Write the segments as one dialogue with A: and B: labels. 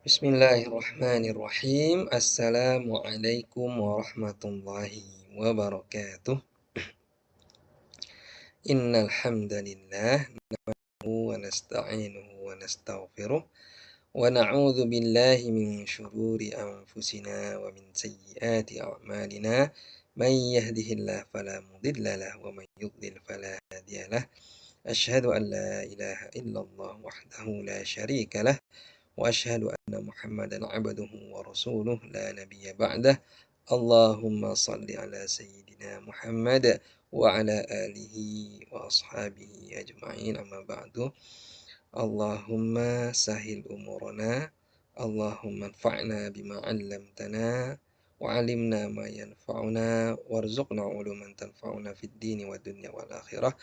A: Bismillahirrahmanirrahim. Assalamualaikum warahmatullahi wabarakatuh. Innal hamdalillah wa nasta'inuhu wa nastaghfiruh wa na'udzu billahi min shururi anfusina wa min sayyiati a'malina. Man yahdihillahu fala mudilla lahu wa man yudlil fala hadiya lahu. Asyhadu an la ilaha illallah wahdahu la syarika lah. وأشهد أن محمدا عبده ورسوله لا نبي بعده. اللهم صل على سيدنا محمد وعلى آله وأصحابه أجمعين. أما بعد. اللهم سهل أمورنا. اللهم انفعنا بما علمتنا وعلمنا ما ينفعنا وارزقنا علوما تنفعنا في الدين والدنيا والآخرة.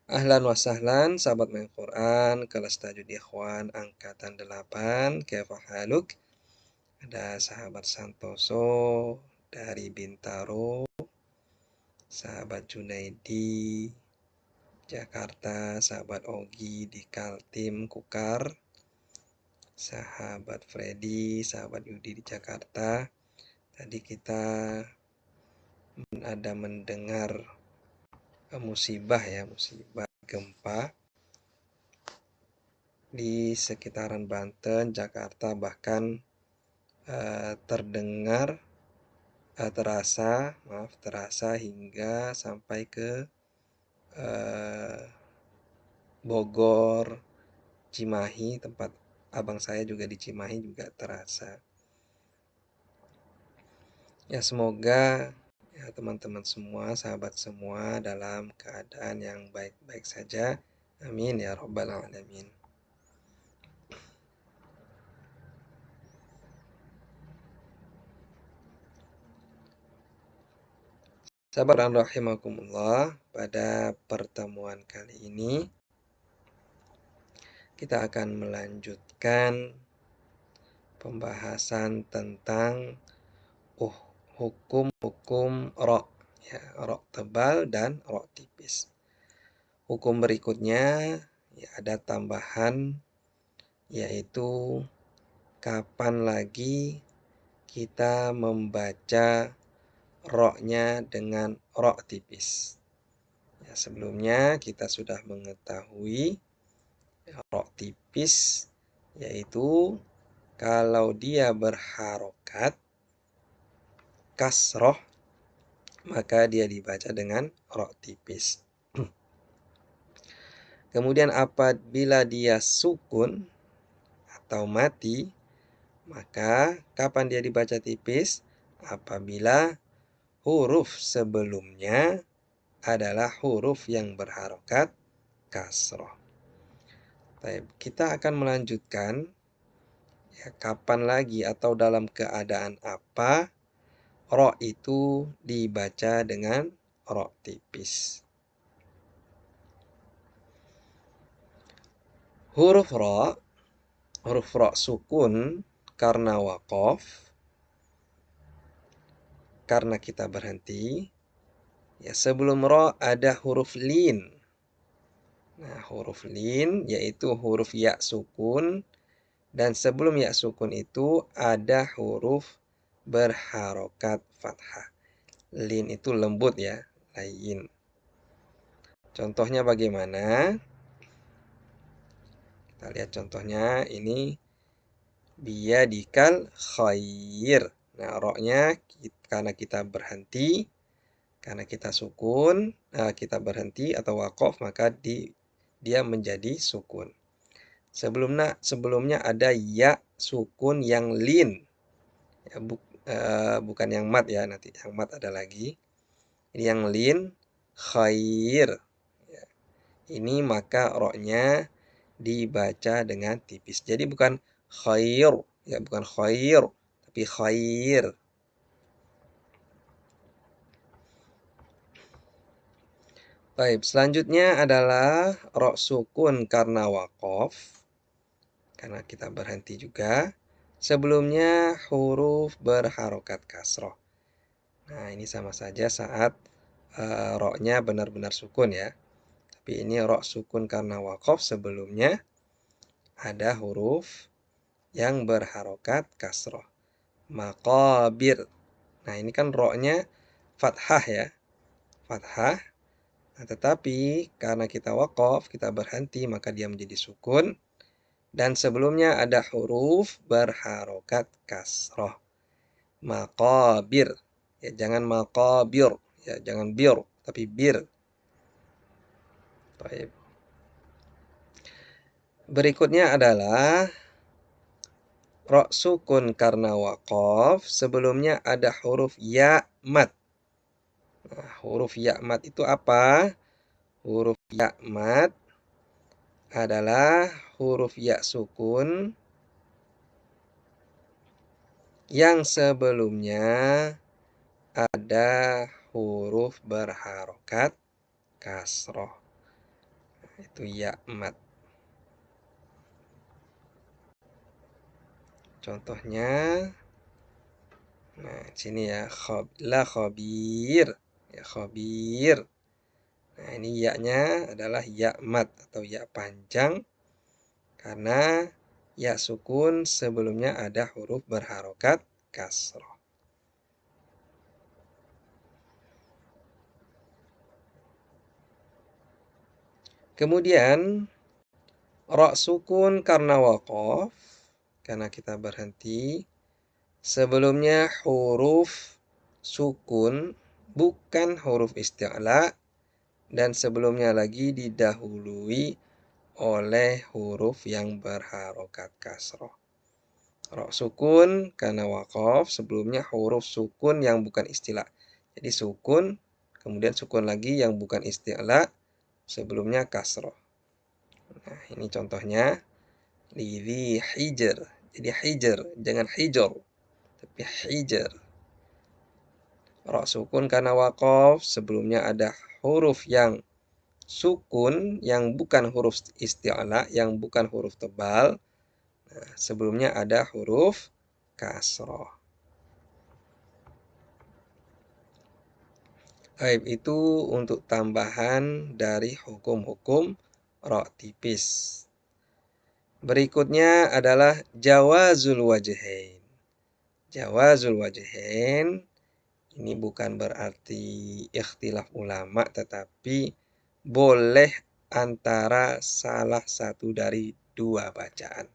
A: Ahlan wa sahlan, sahabat main Quran, kelas tajwid ikhwan, angkatan 8, kaifa haluk? Ada sahabat Santoso dari Bintaro, sahabat Junaidi, Jakarta, sahabat Ogi di Kaltim, Kukar, sahabat Freddy, sahabat Yudi di Jakarta. Tadi kita ada mendengar musibah gempa di sekitaran Banten, Jakarta, bahkan terasa hingga sampai ke Bogor, Cimahi, tempat abang saya juga di Cimahi juga terasa. Ya, semoga ya teman-teman semua, sahabat semua dalam keadaan yang baik-baik saja. Amin ya rabbal alamin. Sahabat rahimakumullah, pada pertemuan kali ini kita akan melanjutkan pembahasan tentang hukum ra, ya, ra tebal dan ra tipis. Hukum berikutnya ya ada tambahan, yaitu kapan lagi kita membaca ra-nya dengan ra tipis. Ya, sebelumnya kita sudah mengetahui ra tipis yaitu kalau dia berharokat kasroh, maka dia dibaca dengan ra tipis. Kemudian apabila dia sukun atau mati, maka kapan dia dibaca tipis? Apabila huruf sebelumnya adalah huruf yang berharokat kasroh. Baik, kita akan melanjutkan ya, kapan lagi atau dalam keadaan apa ra itu dibaca dengan ra tipis. Huruf ra sukun karena waqaf, karena kita berhenti. Ya, sebelum ra ada huruf lin. Nah, huruf lin yaitu huruf ya sukun, dan sebelum ya sukun itu ada huruf berharokat fathah. Lin itu lembut ya, lain. Contohnya bagaimana? Kita lihat contohnya ini, biyadikal khair. Nah, ra-nya karena kita berhenti, karena kita sukun, kita berhenti atau waqaf, maka dia menjadi sukun. Sebelumnya ada ya sukun yang lin. Ya, bukan yang mat ya, nanti yang mat ada lagi. Ini yang lin, khair. Ya. Ini maka ra-nya dibaca dengan tipis. Jadi bukan khair, ya bukan khair, tapi khair. Baik, selanjutnya adalah ra sukun karena waqaf. Karena kita berhenti juga. Sebelumnya huruf berharokat kasroh. Nah, ini sama saja saat ra-nya benar-benar sukun ya. Tapi ini ra sukun karena waqaf, sebelumnya ada huruf yang berharokat kasroh. Maqabir. Nah, ini kan ro-nya fathah ya. Fathah. Nah, tetapi karena kita waqaf, kita berhenti, maka dia menjadi sukun. Dan sebelumnya ada huruf berharokat kasroh. Maqabir. Ya, jangan maqabir. Ya, jangan bir, tapi bir. Baik. Berikutnya adalah ro sukun karena waqaf. Sebelumnya ada huruf ya mat. Nah, huruf ya mat itu apa? Huruf ya mat adalah huruf ya sukun yang sebelumnya ada huruf berharokat kasroh. Itu ya mat. Contohnya, nah sini ya, la khabir. Ya, khabir. Nah, ini ya-nya adalah ya mat atau ya panjang. Karena ya sukun sebelumnya ada huruf berharokat kasroh. Kemudian ro sukun karena waqaf, karena kita berhenti. Sebelumnya huruf sukun bukan huruf isti'la, dan sebelumnya lagi didahului oleh huruf yang berharokat kasroh. Ro sukun karena waqaf, sebelumnya huruf sukun yang bukan isti'la. Jadi sukun, kemudian sukun lagi yang bukan isti'la, sebelumnya kasroh. Nah, ini contohnya. Lidhi hijr. Jadi hijr, jangan hijr, tapi hijr. Ro sukun karena waqaf, sebelumnya ada huruf yang sukun yang bukan huruf isti'la, yang bukan huruf tebal. Nah, sebelumnya ada huruf kasroh. Baik, itu untuk tambahan dari hukum-hukum ro tipis. Berikutnya adalah jawazul wajhain. Jawazul wajhain ini bukan berarti ikhtilaf ulama, tetapi boleh antara salah satu dari dua bacaan.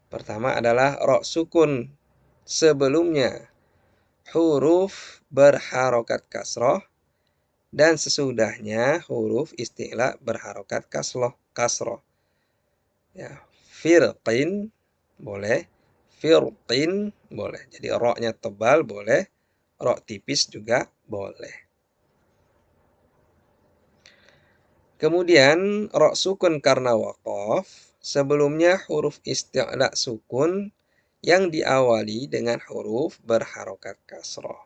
A: Pertama adalah ro sukun sebelumnya huruf berharokat kasroh, dan sesudahnya huruf isti'la berharokat kasroh. Ya, firqin boleh, firqin boleh. Jadi ro-nya tebal boleh, ro tipis juga boleh. Kemudian ro sukun karena waqaf, sebelumnya huruf isti'la sukun yang diawali dengan huruf berharokat kasroh.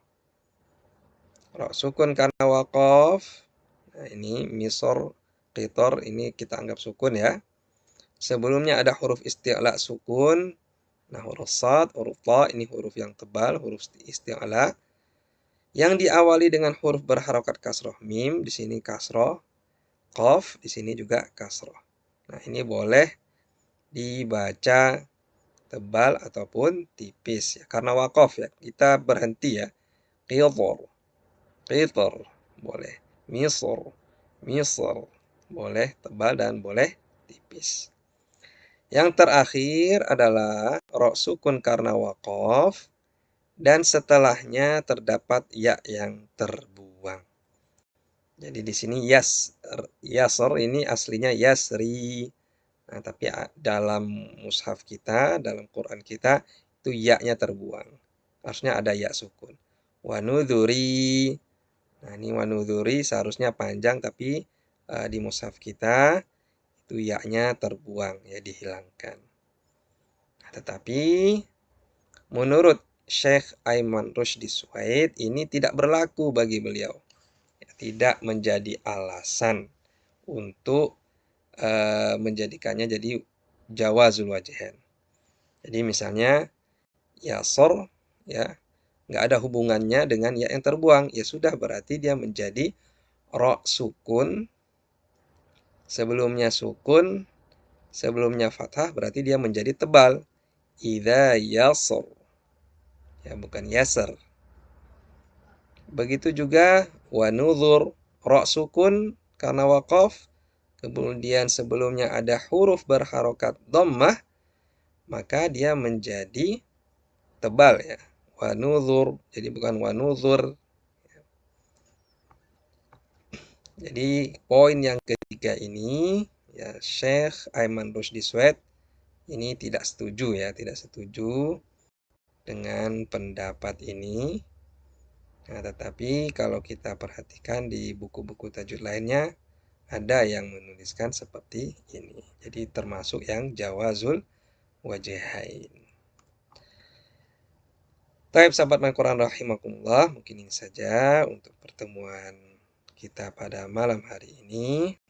A: Ro sukun karena waqaf. Nah, ini misor, qitor, ini kita anggap sukun ya. Sebelumnya ada huruf isti'la sukun. Nah, huruf sad, huruf ta, ini huruf yang tebal, huruf isti'la. Yang diawali dengan huruf berharokat kasroh. Mim, di sini kasroh. Qaf, di sini juga kasroh. Nah, ini boleh dibaca tebal ataupun tipis ya. Karena waqaf ya, kita berhenti ya. Qitor, qitor, boleh. Misr, misr, boleh tebal dan boleh tipis. Yang terakhir adalah ro sukun karena waqaf, dan setelahnya terdapat ya yang terbuang. Jadi di sini yasr ini aslinya yasri. Nah, tapi dalam mushaf kita, dalam Quran kita, itu ya-nya terbuang. Harusnya ada ya sukun. Wanudhuri. Nah, ini wanudhuri seharusnya panjang, tapi di mushaf kita itu ya-nya terbuang, ya dihilangkan. Nah, tetapi menurut Syekh Aiman Rushdi Suhaid ini tidak berlaku bagi beliau. Ya, tidak menjadi alasan untuk menjadikannya jadi jawazul wajhain. Jadi misalnya yasr ya nggak ada hubungannya dengan ya yang terbuang, ya sudah berarti dia menjadi ro sukun, sebelumnya sukun, sebelumnya fathah berarti dia menjadi tebal. Idza yasr. Ya, bukan yasr. Begitu juga wa nuzur, ra sukun karena waqaf, kemudian sebelumnya ada huruf berharokat dhammah, maka dia menjadi tebal ya. Wa nuzur, jadi bukan wa nuzur. Jadi poin yang ketiga ini ya Syekh Aiman Rusdi Swed ini tidak setuju ya, tidak setuju dengan pendapat ini. Nah, tetapi kalau kita perhatikan di buku-buku tajwid lainnya ada yang menuliskan seperti ini. Jadi termasuk yang jawazul wajhain. Taib sahabat Al-Quran rahimakumullah, mungkin ini saja untuk pertemuan kita pada malam hari ini.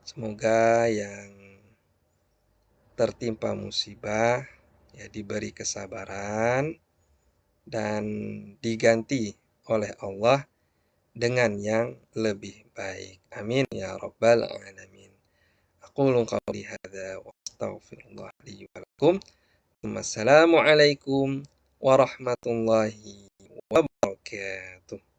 A: Semoga yang tertimpa musibah ya diberi kesabaran dan diganti oleh Allah dengan yang lebih baik. Amin ya rabbal alamin. Aqulu qawli hadza wa astaghfirullah li wa lakum. Wassalamualaikum warahmatullahi wabarakatuh.